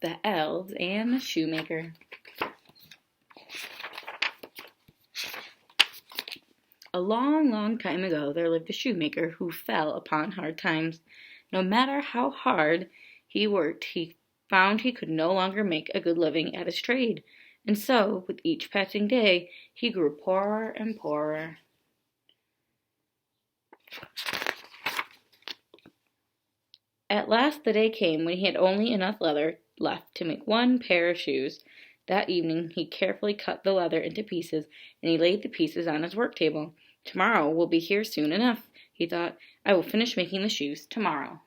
The Elves and the Shoemaker. A long, long time ago there lived a shoemaker who fell upon hard times. No matter how hard he worked, he found he could no longer make a good living at his trade. And so, with each passing day, he grew poorer and poorer. At last the day came when he had only enough leather left to make one pair of shoes. That evening he carefully cut the leather into pieces, and he laid the pieces on his work table. Tomorrow will be here soon enough, he thought. I will finish making the shoes tomorrow.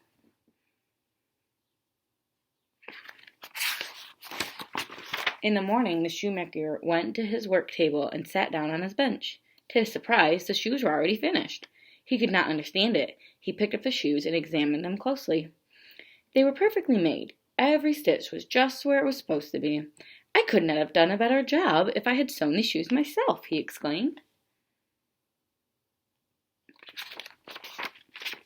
In the morning the shoemaker went to his work table and sat down on his bench. To his surprise, the shoes were already finished. He could not understand it. He picked up the shoes and examined them closely. They were perfectly made. Every stitch was just where it was supposed to be. I could not have done a better job if I had sewn these shoes myself, he exclaimed.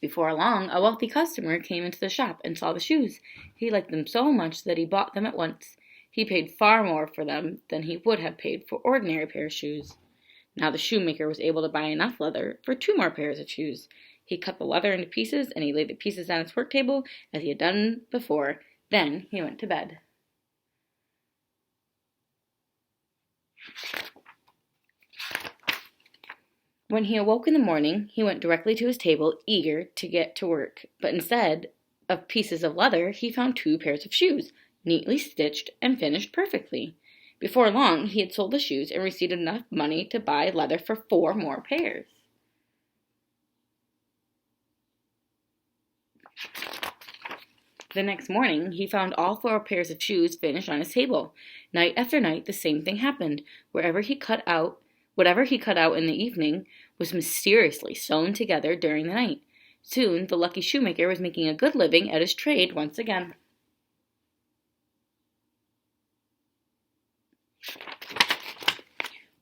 Before long, a wealthy customer came into the shop and saw the shoes. He liked them so much that he bought them at once. He paid far more for them than he would have paid for ordinary pair of shoes. Now the shoemaker was able to buy enough leather for 2 more pairs of shoes. He cut the leather into pieces, and he laid the pieces on his work table as he had done before. Then he went to bed. When he awoke in the morning, he went directly to his table, eager to get to work. But instead of pieces of leather, he found 2 pairs of shoes, neatly stitched and finished perfectly. Before long, he had sold the shoes and received enough money to buy leather for 4 more pairs. The next morning, he found all 4 pairs of shoes finished on his table. Night after night, the same thing happened. Whatever he cut out in the evening was mysteriously sewn together during the night. Soon, the lucky shoemaker was making a good living at his trade once again.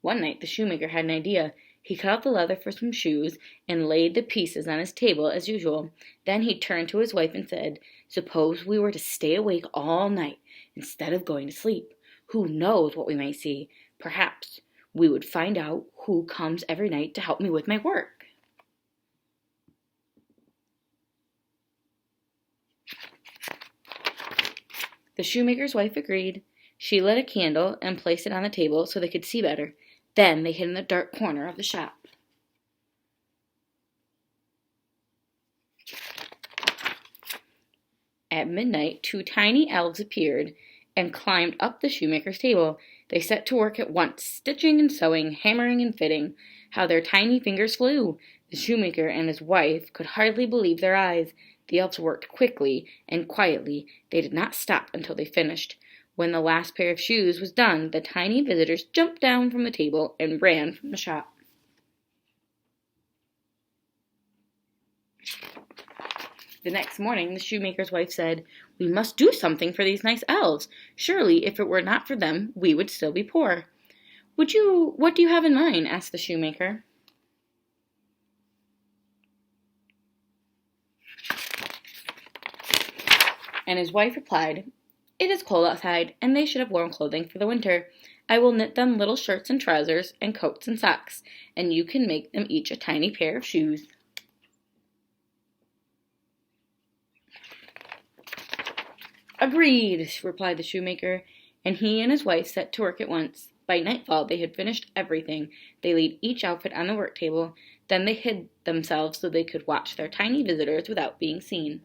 One night, the shoemaker had an idea. He cut out the leather for some shoes and laid the pieces on his table as usual. Then he turned to his wife and said, "Suppose we were to stay awake all night instead of going to sleep. Who knows what we might see? Perhaps we would find out who comes every night to help me with my work." The shoemaker's wife agreed. She lit a candle and placed it on the table so they could see better. Then they hid in the dark corner of the shop. At midnight, 2 tiny elves appeared and climbed up the shoemaker's table. They set to work at once, stitching and sewing, hammering and fitting. How their tiny fingers flew! The shoemaker and his wife could hardly believe their eyes. The elves worked quickly and quietly. They did not stop until they finished. When the last pair of shoes was done, the tiny visitors jumped down from the table and ran from the shop. The next morning, the shoemaker's wife said, "We must do something for these nice elves. Surely, if it were not for them, we would still be poor." What do you have in mind?" asked the shoemaker. And his wife replied, "It is cold outside, and they should have warm clothing for the winter. I will knit them little shirts and trousers, and coats and socks, and you can make them each a tiny pair of shoes." "Agreed," replied the shoemaker, and he and his wife set to work at once. By nightfall they had finished everything. They laid each outfit on the work table. Then they hid themselves so they could watch their tiny visitors without being seen.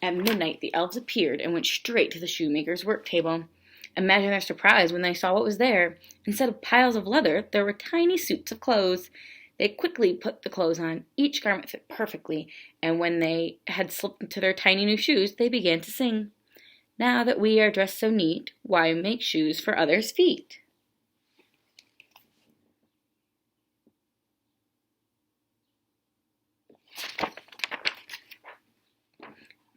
At midnight, the elves appeared and went straight to the shoemaker's work table. Imagine their surprise when they saw what was there. Instead of piles of leather, there were tiny suits of clothes. They quickly put the clothes on. Each garment fit perfectly, and when they had slipped into their tiny new shoes, they began to sing. "Now that we are dressed so neat, why make shoes for others' feet?"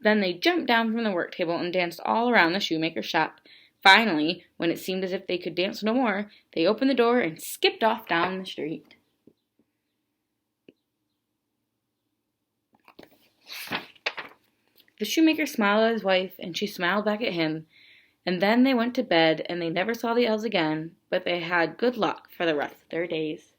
Then they jumped down from the work table and danced all around the shoemaker's shop. Finally, when it seemed as if they could dance no more, they opened the door and skipped off down the street. The shoemaker smiled at his wife, and she smiled back at him, and then they went to bed, and they never saw the elves again, but they had good luck for the rest of their days.